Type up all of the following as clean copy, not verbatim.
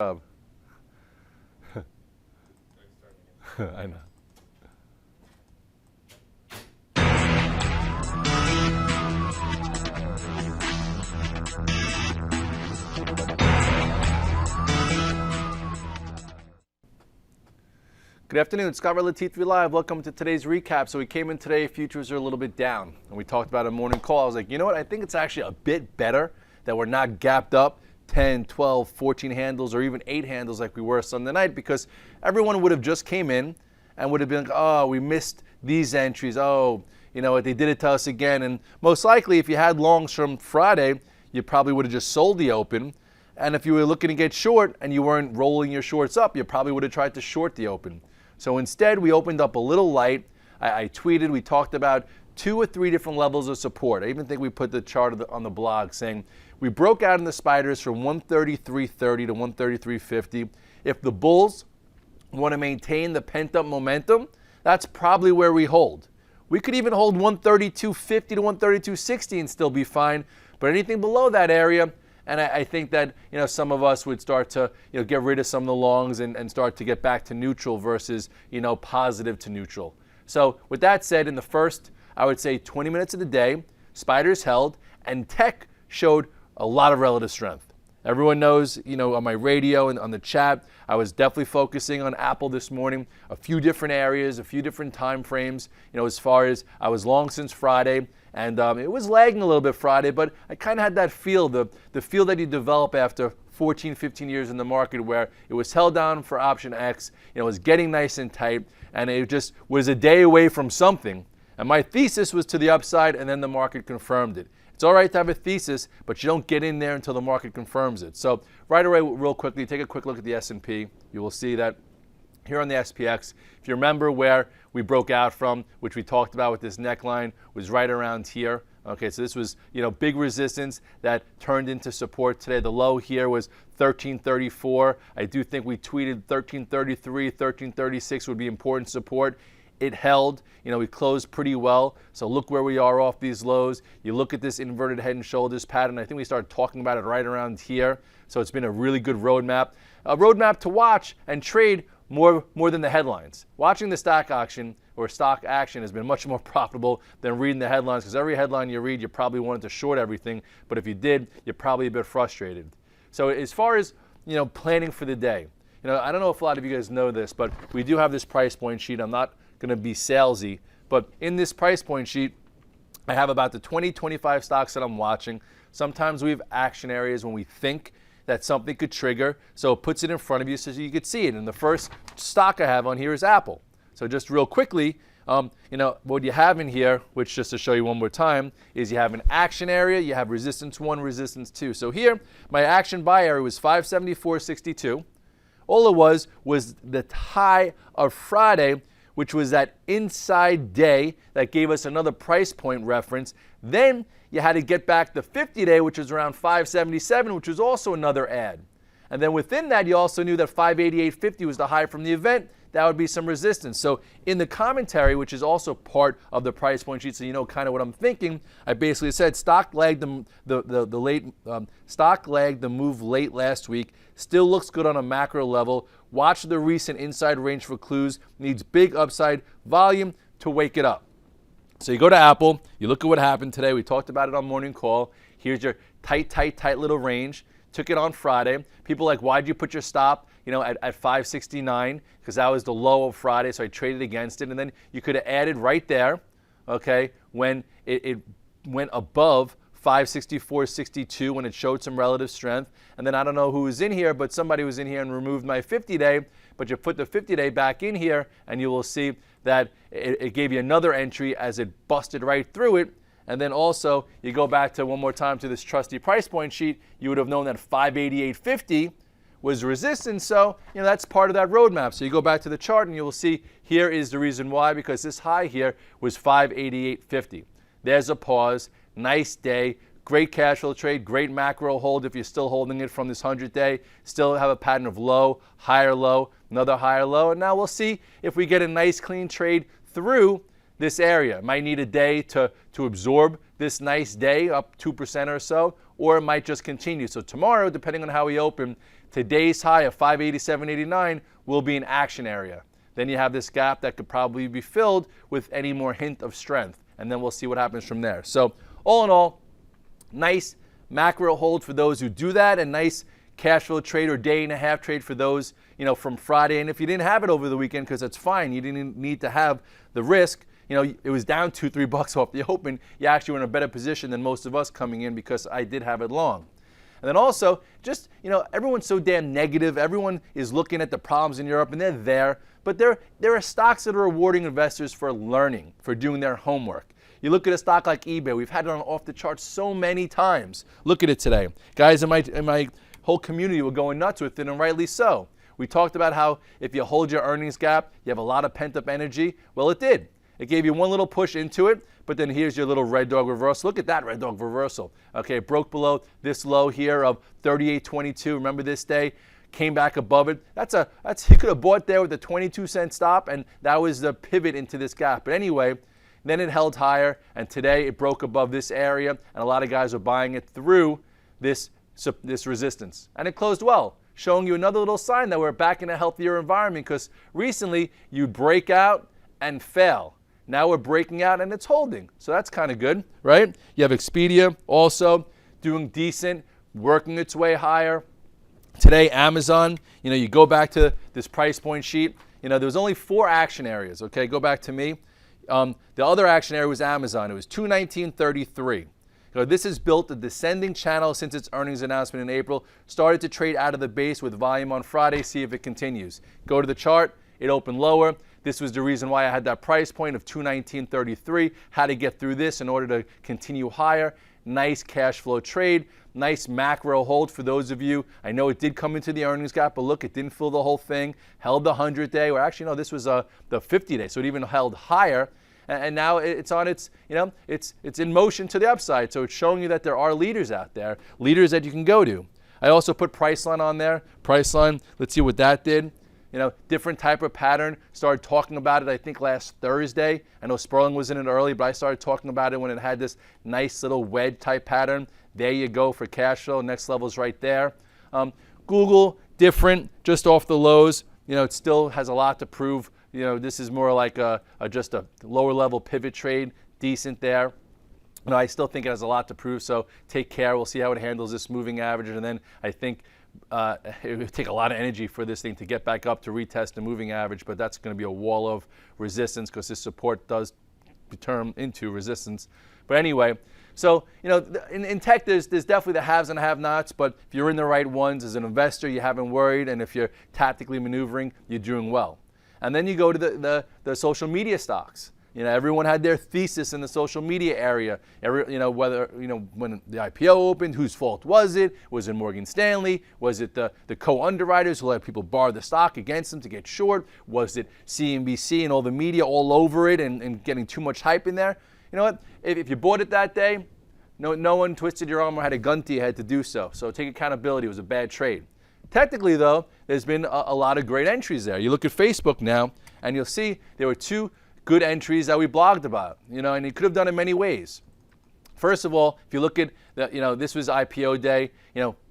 I know. Good afternoon, Scott Relatif Live. Welcome to today's recap. So we came in today, futures are a little bit down. And we talked about a morning call. I was like, you know what? I think it's actually a bit better that we're not gapped up 10, 12, 14 handles or even 8 handles like we were Sunday night, because everyone would have just came in and would have been like, oh, we missed these entries. Oh, you know what? They did it to us again. And most likely, if you had longs from Friday, you probably would have just sold the open. And if you were looking to get short and you weren't rolling your shorts up, you probably would have tried to short the open. So instead, we opened up a little light. I tweeted, we talked about 2 or 3 different levels of support. I even think we put the chart on the blog saying we broke out in the spiders from 133.30 to 133.50. If the bulls want to maintain the pent-up momentum, that's probably where we hold. We could even hold 132.50 to 132.60 and still be fine. But anything below that area, and I think that some of us would start to get rid of some of the longs and start to get back to neutral versus positive to neutral. So with that said, in the first, I would say 20 minutes of the day, spiders held and tech showed a lot of relative strength. Everyone knows, on my radio and on the chat, I was definitely focusing on Apple this morning, a few different areas, a few different time frames, as far as I was long since Friday, and it was lagging a little bit Friday, but I kind of had that feel, the feel that you develop after 14, 15 years in the market where it was held down for option X, it was getting nice and tight, and it just was a day away from something. And my thesis was to the upside, and then the market confirmed it. It's all right to have a thesis, but you don't get in there until the market confirms it. So right away, real quickly, take a quick look at the S&P. You will see that here on the SPX, if you remember where we broke out from, which we talked about with this neckline, was right around here. Okay, so this was big resistance that turned into support today. The low here was 1334. I do think we tweeted 1333, 1336 would be important support. It held, we closed pretty well. So look where we are off these lows. You look at this inverted head and shoulders pattern. I think we started talking about it right around here. So it's been a really good roadmap. A roadmap to watch and trade more than the headlines. Watching the stock action has been much more profitable than reading the headlines, because every headline you read, you probably wanted to short everything. But if you did, you're probably a bit frustrated. So as far as, planning for the day, I don't know if a lot of you guys know this, but we do have this price point sheet. I'm not going to be salesy, but in this price point sheet, I have about the 20, 25 stocks that I'm watching. Sometimes we have action areas when we think that something could trigger, so it puts it in front of you so you could see it. And the first stock I have on here is Apple. So just real quickly, what you have in here, which just to show you one more time, is you have an action area, you have resistance 1, resistance 2. So here, my action buy area was 574.62. All it was the high of Friday, which was that inside day that gave us another price point reference. Then you had to get back the 50-day, which was around 577, which was also another add. And then within that, you also knew that 588.50 was the high from the event. That would be some resistance. So in the commentary, which is also part of the price point sheet, so you know kind of what I'm thinking, I basically said stock lagged the move late last week. Still looks good on a macro level. Watch the recent inside range for clues. Needs big upside volume to wake it up. So you go to Apple. You look at what happened today. We talked about it on morning call. Here's your tight little range. Took it on Friday. People like, why'd you put your stop at 569? Because that was the low of Friday, so I traded against it. And then you could have added right there, okay, when it went above 564.62 when it showed some relative strength. And then I don't know who was in here, but somebody was in here and removed my 50-day. But you put the 50-day back in here, and you will see that it gave you another entry as it busted right through it. And then also, you go back to one more time to this trusty price point sheet, you would have known that 588.50 was resistance. So, that's part of that roadmap. So you go back to the chart and you will see here is the reason why, because this high here was 588.50. There's a pause. Nice day. Great cash flow trade. Great macro hold if you're still holding it from this 100-day. Still have a pattern of low, higher low, another higher low. And now we'll see if we get a nice clean trade through this area. It might need a day to absorb this nice day up 2% or so, or it might just continue. So tomorrow, depending on how we open, today's high of 587.89 will be an action area. Then you have this gap that could probably be filled with any more hint of strength, and then we'll see what happens from there. So all in all, nice macro hold for those who do that, and nice cash flow trade or day and a half trade for those, from Friday. And if you didn't have it over the weekend, because that's fine, you didn't need to have the risk. It was down $2-3 off the open. You actually were in a better position than most of us coming in because I did have it long. And then also, just, everyone's so damn negative. Everyone is looking at the problems in Europe, and they're there. But there are stocks that are rewarding investors for learning, for doing their homework. You look at a stock like eBay. We've had it on off the charts so many times. Look at it today. Guys in my whole community were going nuts with it, and rightly so. We talked about how if you hold your earnings gap, you have a lot of pent-up energy. Well, it did. It gave you one little push into it, but then here's your little red dog reversal. Look at that red dog reversal. Okay, it broke below this low here of 38.22. Remember this day? Came back above it. You could have bought there with a 22-cent stop, and that was the pivot into this gap. But anyway, then it held higher, and today it broke above this area, and a lot of guys are buying it through this resistance. And it closed well, showing you another little sign that we're back in a healthier environment, because recently you break out and fail. Now we're breaking out and it's holding. So that's kind of good, right? You have Expedia also doing decent, working its way higher. Today, Amazon, you go back to this price point sheet. There was only 4 action areas, okay? Go back to me. The other action area was Amazon. It was 219.33. This has built a descending channel since its earnings announcement in April. Started to trade out of the base with volume on Friday. See if it continues. Go to the chart. It opened lower. This was the reason why I had that price point of 219.33. Had to get through this in order to continue higher. Nice cash flow trade. Nice macro hold for those of you. I know it did come into the earnings gap, but look, it didn't fill the whole thing. Held the 100-day, or actually, no, this was the 50-day, so it even held higher. And now it's on its, it's in motion to the upside. So it's showing you that there are leaders out there, leaders that you can go to. I also put Priceline on there. Priceline, let's see what that did. Different type of pattern. Started talking about it, I think, last Thursday. I know Sperling was in it early, but I started talking about it when it had this nice little wedge type pattern. There you go for cash flow. Next level is right there. Google, different, just off the lows. It still has a lot to prove. This is more like just a lower level pivot trade. Decent there. I still think it has a lot to prove, so take care. We'll see how it handles this moving average, and then I think it would take a lot of energy for this thing to get back up to retest the moving average, but that's going to be a wall of resistance because this support does turn into resistance. But anyway, so in tech, there's definitely the haves and have-nots, but if you're in the right ones as an investor, you haven't worried, and if you're tactically maneuvering, you're doing well. And then you go to the social media stocks. Everyone had their thesis in the social media area. Whether when the IPO opened, whose fault was it? Was it Morgan Stanley? Was it the co-underwriters who let people borrow the stock against them to get short? Was it CNBC and all the media all over it and getting too much hype in there? You know what? If you bought it that day, no one twisted your arm or had a gun to your head to do so. So take accountability. It was a bad trade. Technically, though, there's been a lot of great entries there. You look at Facebook now, and you'll see there were 2 good entries that we blogged about, and you could have done it many ways. First of all, if you look at this was IPO day,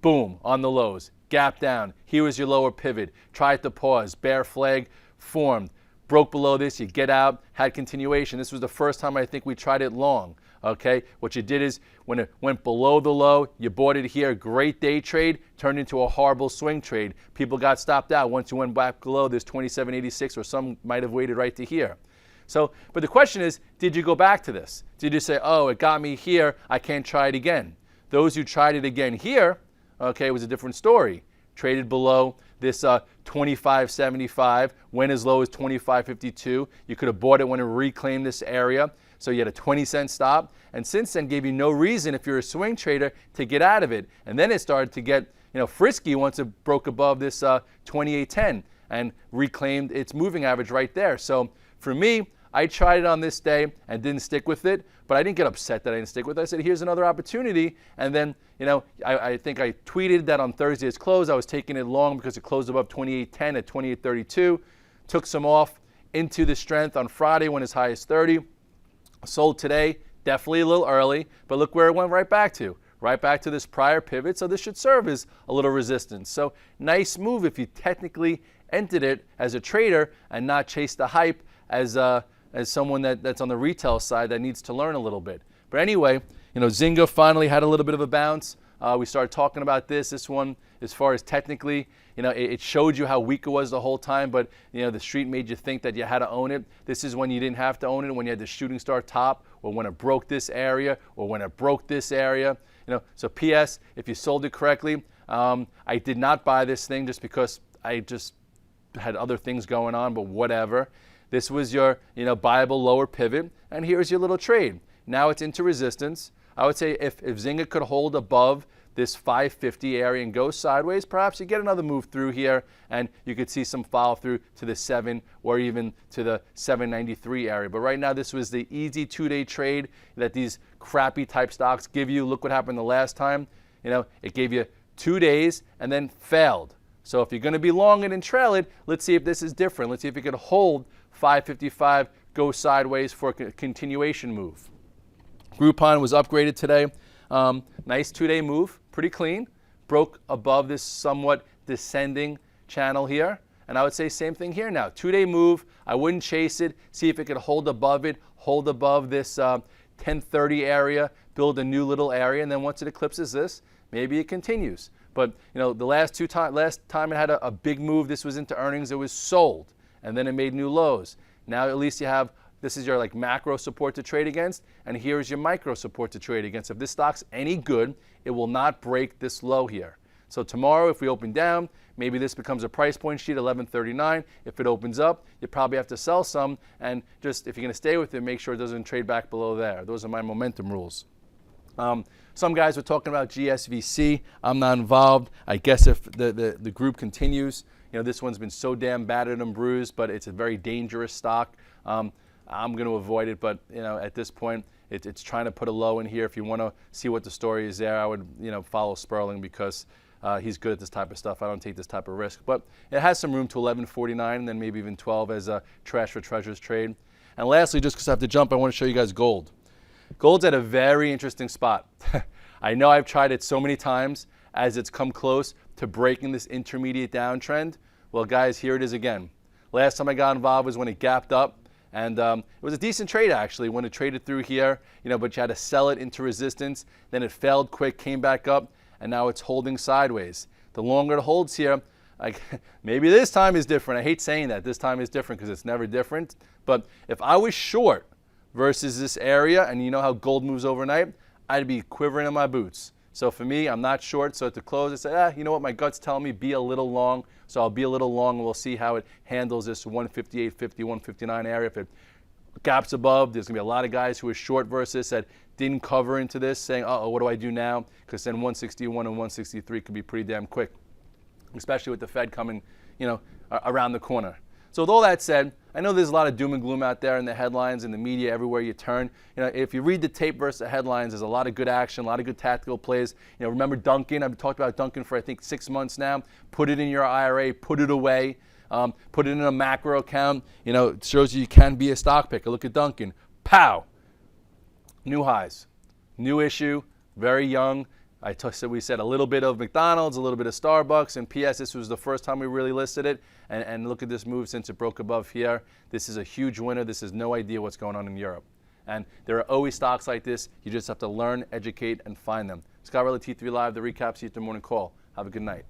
boom, on the lows, gap down. Here was your lower pivot. Tried to pause, bear flag formed, broke below this, you get out, had continuation. This was the first time I think we tried it long. Okay, what you did is when it went below the low, you bought it here, great day trade, turned into a horrible swing trade. People got stopped out once you went back below this 27.86, or some might have waited right to here. So, but the question is, did you go back to this? Did you say, oh, it got me here, I can't try it again? Those who tried it again here, okay, was a different story. Traded below this 25.75, went as low as 25.52. You could have bought it when it reclaimed this area. So you had a 20-cent stop, and since then gave you no reason, if you're a swing trader, to get out of it. And then it started to get frisky once it broke above this 28.10 and reclaimed its moving average right there. So for me, I tried it on this day and didn't stick with it, but I didn't get upset that I didn't stick with it. I said, here's another opportunity. And then, I think I tweeted that on Thursday's close, I was taking it long because it closed above 28.10 at 28.32. Took some off into the strength on Friday when as high as 30. Sold today, definitely a little early, but look where it went right back to. right back to this prior pivot. So this should serve as a little resistance. So nice move if you technically entered it as a trader and not chase the hype as someone that's on the retail side that needs to learn a little bit. But anyway, Zynga finally had a little bit of a bounce. We started talking about this one, as far as technically, it showed you how weak it was the whole time, but the street made you think that you had to own it. This is when you didn't have to own it, when you had the shooting star top, or when it broke this area, or when it broke this area. So PS, if you sold it correctly, I did not buy this thing just because I just had other things going on, but whatever. This was your buyable lower pivot, and here's your little trade. Now it's into resistance. I would say if Zynga could hold above this 550 area and go sideways, perhaps you get another move through here and you could see some follow through to the 7 or even to the 793 area. But right now, this was the easy 2-day trade that these crappy type stocks give you. Look what happened the last time. It gave you 2 days and then failed. So if you're going to be long it and trail it, let's see if this is different. Let's see if you could hold 555, go sideways for a continuation move. Groupon was upgraded today. Nice 2-day move, pretty clean. Broke above this somewhat descending channel here. And I would say same thing here now. 2-day move, I wouldn't chase it. See if it could hold above it, hold above this 1030 area, build a new little area, and then once it eclipses this, maybe it continues. But the last time it had a big move, this was into earnings, it was sold, and then it made new lows. Now at least you have, this is your macro support to trade against, and here's your micro support to trade against. If this stock's any good, it will not break this low here. So tomorrow, if we open down, maybe this becomes a price point sheet, 1139. If it opens up, you probably have to sell some, and just if you're going to stay with it, make sure it doesn't trade back below there. Those are my momentum rules. Some guys were talking about GSVC. I'm not involved. I guess if the group continues, this one's been so damn battered and bruised, but it's a very dangerous stock. I'm going to avoid it, but at this point, it's trying to put a low in here. If you want to see what the story is there, I would follow Sperling because he's good at this type of stuff. I don't take this type of risk, but it has some room to 11.49 and then maybe even 12 as a trash for treasures trade. And lastly, just because I have to jump, I want to show you guys gold. Gold's at a very interesting spot. I know I've tried it so many times as it's come close to breaking this intermediate downtrend. Well, guys, here it is again. Last time I got involved was when it gapped up. And it was a decent trade, actually, when it traded through here, but you had to sell it into resistance. Then it failed quick, came back up, and now it's holding sideways. The longer it holds here, maybe this time is different. I hate saying that. This time is different because it's never different. But if I was short versus this area, and you know how gold moves overnight, I'd be quivering in my boots. So for me, I'm not short. So at the close, I said, you know what? My gut's telling me be a little long. So I'll be a little long, and we'll see how it handles this 158.50, 159 area. If it gaps above, there's going to be a lot of guys who are short versus that didn't cover into this, saying, uh-oh, what do I do now? Because then 161 and 163 could be pretty damn quick, especially with the Fed coming, around the corner. So with all that said, I know there's a lot of doom and gloom out there in the headlines, in the media, everywhere you turn. If you read the tape versus the headlines, there's a lot of good action, a lot of good tactical plays. Remember Duncan? I've talked about Duncan for, I think, 6 months now. Put it in your IRA, put it away, put it in a macro account. It shows you can be a stock picker. Look at Duncan. Pow! New highs. New issue, very young. We said a little bit of McDonald's, a little bit of Starbucks, and PS, this was the first time we really listed it. And look at this move since it broke above here. This is a huge winner. This is no idea what's going on in Europe. And there are always stocks like this. You just have to learn, educate, and find them. Scott Relli, T3 Live, the recap, see you at the morning call. Have a good night.